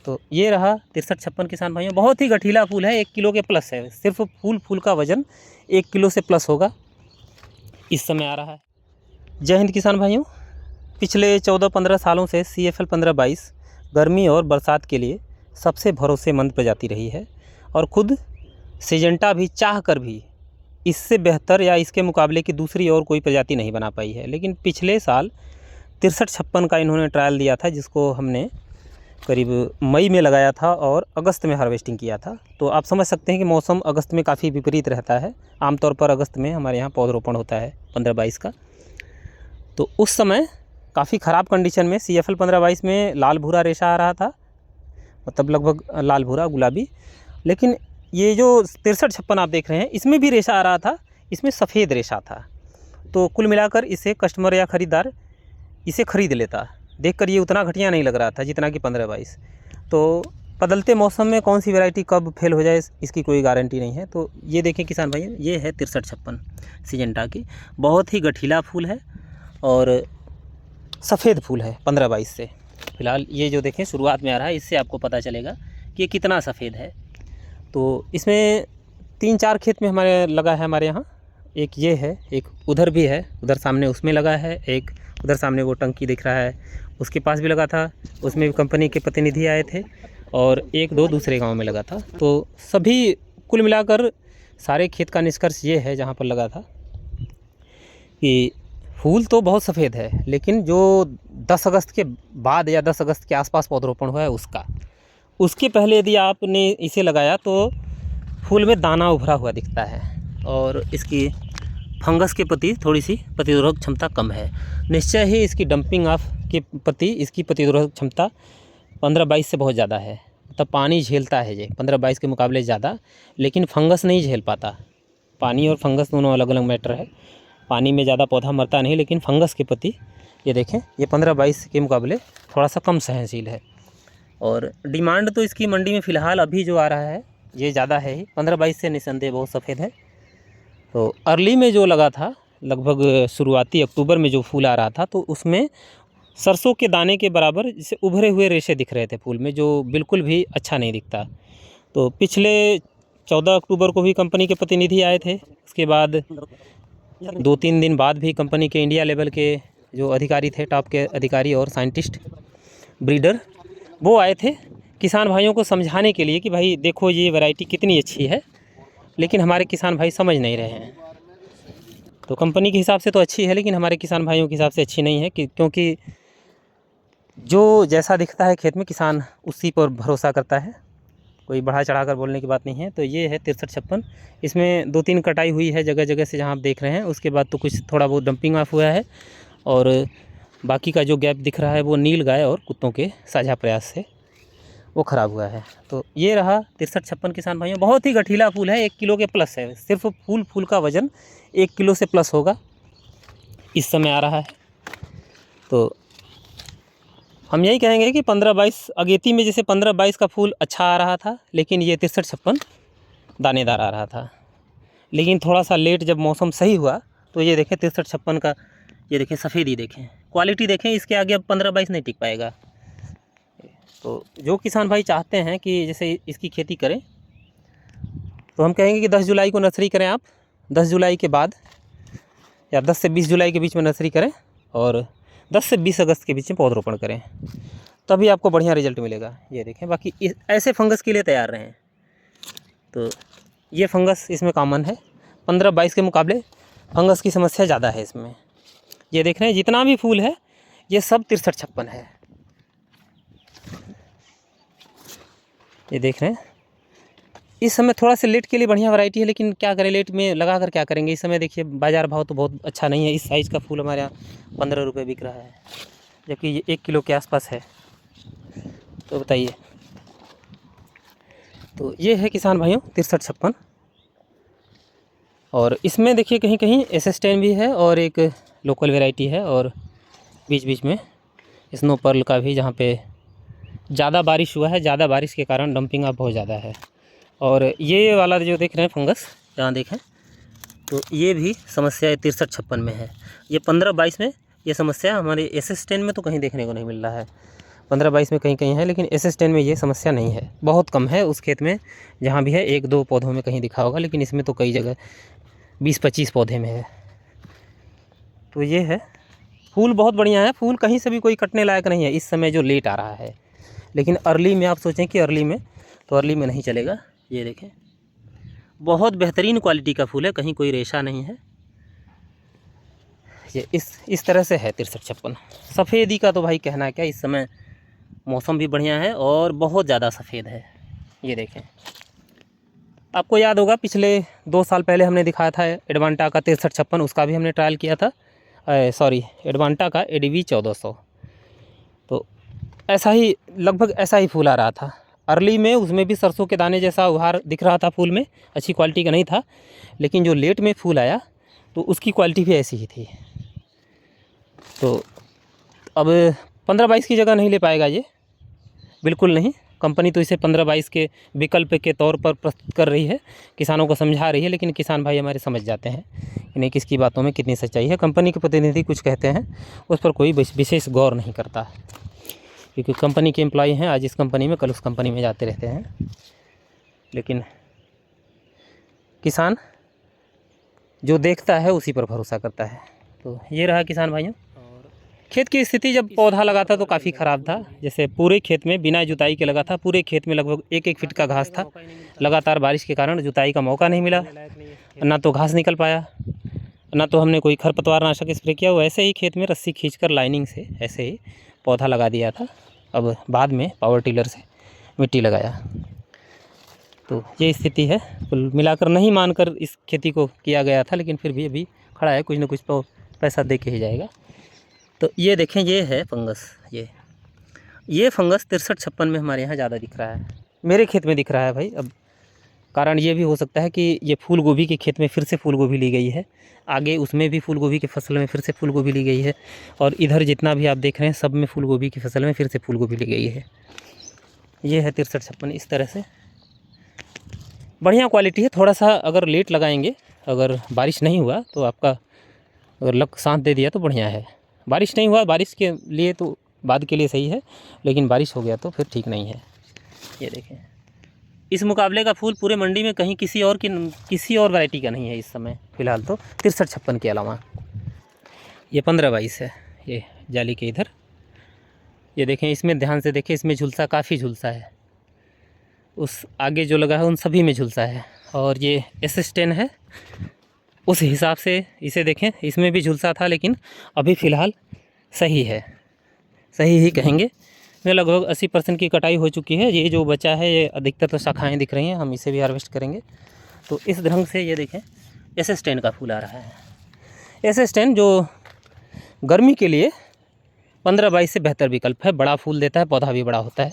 तो ये रहा 6356 किसान भाइयों। बहुत ही गठीला फूल है, 1 किलो के प्लस है। सिर्फ फूल का वज़न 1 किलो से प्लस होगा इस समय आ रहा है। जय हिंद किसान भाइयों। पिछले 14-15 सालों से CFL 1522 गर्मी और बरसात के लिए सबसे भरोसेमंद प्रजाति रही है और ख़ुद सिजेंटा भी चाह कर भी इससे बेहतर या इसके मुकाबले की दूसरी और कोई प्रजाति नहीं बना पाई है। लेकिन पिछले साल 6356 का इन्होंने ट्रायल दिया था, जिसको हमने करीब मई में लगाया था और अगस्त में हार्वेस्टिंग किया था। तो आप समझ सकते हैं कि मौसम अगस्त में काफ़ी विपरीत रहता है। आमतौर पर अगस्त में हमारे यहाँ पौधरोपण होता है 1522 का। तो उस समय काफ़ी ख़राब कंडीशन में CFL 1522 में लाल भूरा रेशा आ रहा था, मतलब लगभग लाल भूरा गुलाबी। लेकिन ये जो 6356 आप देख रहे हैं, इसमें भी रेशा आ रहा था, इसमें सफ़ेद रेशा था। तो कुल मिलाकर इसे कस्टमर या ख़रीदार इसे ख़रीद लेता। देखकर ये उतना घटिया नहीं लग रहा था जितना कि 1522। तो बदलते मौसम में कौन सी वैरायटी कब फेल हो जाए इसकी कोई गारंटी नहीं है। तो ये देखें किसान भाइयों, ये है 6356 सिजेंटा की। बहुत ही गठीला फूल है और सफ़ेद फूल है 1522 से। फ़िलहाल ये जो देखें शुरुआत में आ रहा है, इससे आपको पता चलेगा कि ये कितना सफ़ेद है। तो इसमें 3-4 खेत में हमारे लगा है हमारे यहाँ। एक ये है, एक उधर भी है, उधर सामने उसमें लगा है, एक उधर सामने वो टंकी दिख रहा है उसके पास भी लगा था, उसमें भी कंपनी के प्रतिनिधि आए थे, और 1-2 दूसरे गांव में लगा था। तो सभी कुल मिलाकर सारे खेत का निष्कर्ष ये है जहाँ पर लगा था कि फूल तो बहुत सफ़ेद है, लेकिन जो 10 अगस्त के बाद या 10 अगस्त के आसपास पौधरोपण हुआ है उसके पहले यदि आपने इसे लगाया तो फूल में दाना उभरा हुआ दिखता है और इसकी फंगस के प्रति थोड़ी सी प्रतिरोधक क्षमता कम है। निश्चय ही इसकी डंपिंग ऑफ के प्रति इसकी प्रतिरोधक क्षमता 1522 से बहुत ज़्यादा है। मतलब पानी झेलता है ये 1522 के मुकाबले ज़्यादा, लेकिन फंगस नहीं झेल पाता। पानी और फंगस दोनों अलग अलग मैटर है। पानी में ज़्यादा पौधा मरता नहीं, लेकिन फंगस के प्रति ये देखें, ये 1522 के मुकाबले थोड़ा सा कम सहनशील है। और डिमांड तो इसकी मंडी में फ़िलहाल अभी जो आ रहा है ये ज़्यादा है ही। 1522 से निसंदेह बहुत सफ़ेद है। तो अर्ली में जो लगा था, लगभग शुरुआती अक्टूबर में जो फूल आ रहा था, तो उसमें सरसों के दाने के बराबर जैसे उभरे हुए रेशे दिख रहे थे फूल में, जो बिल्कुल भी अच्छा नहीं दिखता। तो पिछले 14 अक्टूबर को भी कंपनी के प्रतिनिधि आए थे। उसके बाद 2-3 दिन बाद भी कंपनी के इंडिया लेवल के जो अधिकारी थे, टॉप के अधिकारी और साइंटिस्ट ब्रीडर, वो आए थे किसान भाइयों को समझाने के लिए कि भाई देखो ये वैरायटी कितनी अच्छी है। लेकिन हमारे किसान भाई समझ नहीं रहे हैं। तो कंपनी के हिसाब से तो अच्छी है, लेकिन हमारे किसान भाइयों के हिसाब से अच्छी नहीं है क्योंकि जो जैसा दिखता है खेत में, किसान उसी पर भरोसा करता है। कोई बढ़ा चढ़ा कर बोलने की बात नहीं है। तो ये है 6356। इसमें 2-3 कटाई हुई है जगह जगह से, जहाँ आप देख रहे हैं। उसके बाद तो कुछ थोड़ा बहुत डंपिंग ऑफ हुआ है और बाकी का जो गैप दिख रहा है वो नील गाय और कुत्तों के साझा प्रयास से वो ख़राब हुआ है। तो ये रहा 6356 किसान भाइयों। बहुत ही गठीला फूल है, 1 किलो के प्लस है। सिर्फ फूल का वज़न 1 किलो से प्लस होगा इस समय आ रहा है। तो हम यही कहेंगे कि 1522 अगेती में जैसे 1522 का फूल अच्छा आ रहा था, लेकिन ये 6356 दानेदार आ रहा था। लेकिन थोड़ा सा लेट जब मौसम सही हुआ तो ये देखें 6356 का, ये देखें सफ़ेदी देखें, क्वालिटी देखें, इसके आगे अब 1522 नहीं टिक पाएगा। तो जो किसान भाई चाहते हैं कि जैसे इसकी खेती करें, तो हम कहेंगे कि 10 जुलाई को नर्सरी करें आप। 10 जुलाई के बाद या 10 से 20 जुलाई के बीच में नर्सरी करें और 10 से 20 अगस्त के बीच में पौधरोपण करें, तभी आपको बढ़िया रिजल्ट मिलेगा। ये देखें, बाकी ऐसे फंगस के लिए तैयार रहें। तो ये फंगस इसमें कॉमन है। 1522 के मुकाबले फंगस की समस्या ज़्यादा है इसमें। ये देख रहे हैं जितना भी फूल है ये सब 6356 है। ये देख रहे हैं, इस समय थोड़ा सा लेट के लिए बढ़िया वैरायटी है, लेकिन क्या करें, लेट में लगा कर क्या करेंगे। इस समय देखिए बाज़ार भाव तो बहुत अच्छा नहीं है। इस साइज़ का फूल हमारे यहाँ 15 रुपये बिक रहा है, जबकि ये 1 किलो के आसपास है। तो बताइए। तो ये है किसान भाइयों 6356। और इसमें देखिए कहीं कहीं SS10 भी है और एक लोकल वैरायटी है, और बीच बीच में स्नो पर्ल का भी, जहाँ पे ज़्यादा बारिश हुआ है, ज़्यादा बारिश के कारण डंपिंग अब बहुत ज़्यादा है। और ये वाला जो देख रहे हैं फंगस, जहाँ देखें तो ये भी समस्या 6356 में है। ये 1522 में ये समस्या हमारे SS10 में तो कहीं देखने को नहीं मिल रहा है। 15-22 में कहीं कहीं है, लेकिन SS10 में ये समस्या नहीं है, बहुत कम है। उस खेत में जहाँ भी है 1-2 पौधों में कहीं दिखा होगा, लेकिन इसमें तो कई जगह 20-25 पौधे में है। तो ये है, फूल बहुत बढ़िया है, फूल कहीं से भी कोई कटने लायक नहीं है इस समय जो लेट आ रहा है। लेकिन अर्ली में आप सोचें कि अर्ली में, तो अर्ली में नहीं चलेगा। ये देखें, बहुत बेहतरीन क्वालिटी का फूल है, कहीं कोई रेशा नहीं है। ये इस तरह से है 6356। सफ़ेदी का तो भाई कहना है क्या, इस समय मौसम भी बढ़िया है और बहुत ज़्यादा सफ़ेद है। ये देखें, आपको याद होगा पिछले 2 साल पहले हमने दिखाया था एडवांटा का 6356, उसका भी हमने ट्रायल किया था। एडवांटा का ADV 1400। तो ऐसा ही, लगभग ऐसा ही फूल आ रहा था अर्ली में। उसमें भी सरसों के दाने जैसा उभार दिख रहा था फूल में, अच्छी क्वालिटी का नहीं था। लेकिन जो लेट में फूल आया तो उसकी क्वालिटी भी ऐसी ही थी। तो अब 15-22 की जगह नहीं ले पाएगा ये, बिल्कुल नहीं। कंपनी तो इसे 15-22 के विकल्प के तौर पर प्रस्तुत कर रही है, किसानों को समझा रही है, लेकिन किसान भाई हमारे समझ जाते हैं इन्हें किसकी बातों में कितनी सच्चाई है। कंपनी के प्रतिनिधि कुछ कहते हैं, उस पर कोई विशेष गौर नहीं करता, क्योंकि कंपनी के एम्प्लॉई हैं, आज इस कंपनी में कल उस कंपनी में जाते रहते हैं। लेकिन किसान जो देखता है उसी पर भरोसा करता है। तो ये रहा किसान भाइयों। खेत की स्थिति जब पौधा लगा था तो काफ़ी ख़राब था। जैसे पूरे खेत में बिना जुताई के लगा था, पूरे खेत में लगभग 1-1 फीट का घास था। लगातार बारिश के कारण जुताई का मौका नहीं मिला, ना तो घास निकल पाया, ना तो हमने कोई खरपतवार नाशक स्प्रे किया। वो ऐसे ही खेत में रस्सी खींचकर लाइनिंग से ऐसे ही पौधा लगा दिया था। अब बाद में पावर टिलर से मिट्टी लगाया। तो ये स्थिति है, कुल मिलाकर नहीं मानकर इस खेती को किया गया था, लेकिन फिर भी अभी खड़ा है, कुछ ना कुछ तो पैसा दे के ही जाएगा। तो ये देखें, ये है फंगस। ये फंगस 6356 में हमारे यहाँ ज़्यादा दिख रहा है, मेरे खेत में दिख रहा है भाई। अब कारण ये भी हो सकता है कि ये फूल गोभी के खेत में फिर से फूल गोभी ली गई है, आगे उसमें भी फूल गोभी की फसल में फिर से फूल गोभी ली गई है, और इधर जितना भी आप देख रहे हैं सब में फूल गोभी की फसल में फिर से फूल गोभी ली गई है। ये है 6356 इस तरह से, बढ़िया क्वालिटी है। थोड़ा सा अगर लेट लगाएंगे, अगर बारिश नहीं हुआ तो आपका, अगर लक साथ दे दिया तो बढ़िया है। बारिश नहीं हुआ, बारिश के लिए तो बाद के लिए सही है, लेकिन बारिश हो गया तो फिर ठीक नहीं है। ये देखें, इस मुकाबले का फूल पूरे मंडी में कहीं किसी और वैरायटी का नहीं है इस समय फ़िलहाल तो, 6356 के अलावा। ये 15-22 है, ये जाली के इधर। ये देखें, इसमें ध्यान से देखें, इसमें झुलसा काफ़ी झुलसा है, उस आगे जो लगा है उन सभी में झुलसा है। और ये SS10 है, उस हिसाब से इसे देखें, इसमें भी झुलसा था, लेकिन अभी फ़िलहाल सही है, सही ही कहेंगे। में लगभग 80% की कटाई हो चुकी है। ये जो बचा है, ये अधिकतर तो शाखाएँ दिख रही हैं, हम इसे भी हार्वेस्ट करेंगे। तो इस ढंग से ये देखें, SS10 का फूल आ रहा है। SS10 जो गर्मी के लिए 15-22 से बेहतर विकल्प है, बड़ा फूल देता है, पौधा भी बड़ा होता है।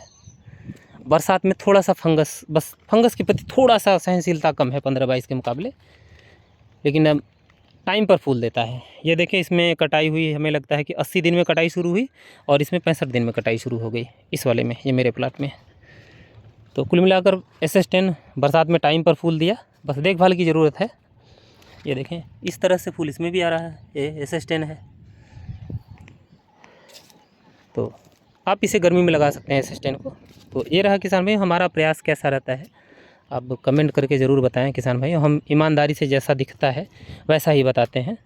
बरसात में थोड़ा सा फंगस, बस फंगस के प्रति थोड़ा सा सहनशीलता कम है 15-22 के मुकाबले, लेकिन अब टाइम पर फूल देता है। ये देखें, इसमें कटाई हुई हमें लगता है कि 80 दिन में कटाई शुरू हुई, और इसमें 65 दिन में कटाई शुरू हो गई इस वाले में, ये मेरे प्लाट में। तो कुल मिलाकर SS10 बरसात में टाइम पर फूल दिया, बस देखभाल की ज़रूरत है। ये देखें, इस तरह से फूल इसमें भी आ रहा है, ये SS10 है। तो आप इसे गर्मी में लगा सकते हैं SS10 को। तो ये रहा किसान भाई, हमारा प्रयास कैसा रहता है आप कमेंट करके ज़रूर बताएं किसान भाई। हम ईमानदारी से जैसा दिखता है वैसा ही बताते हैं।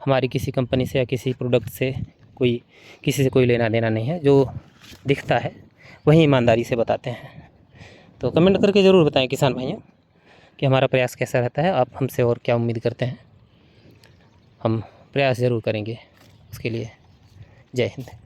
हमारी किसी कंपनी से या किसी प्रोडक्ट से किसी से कोई लेना देना नहीं है, जो दिखता है वही ईमानदारी से बताते हैं। तो कमेंट करके ज़रूर बताएं किसान भाइयों कि हमारा प्रयास कैसा रहता है, आप हमसे और क्या उम्मीद करते हैं। हम प्रयास ज़रूर करेंगे उसके लिए। जय हिंद।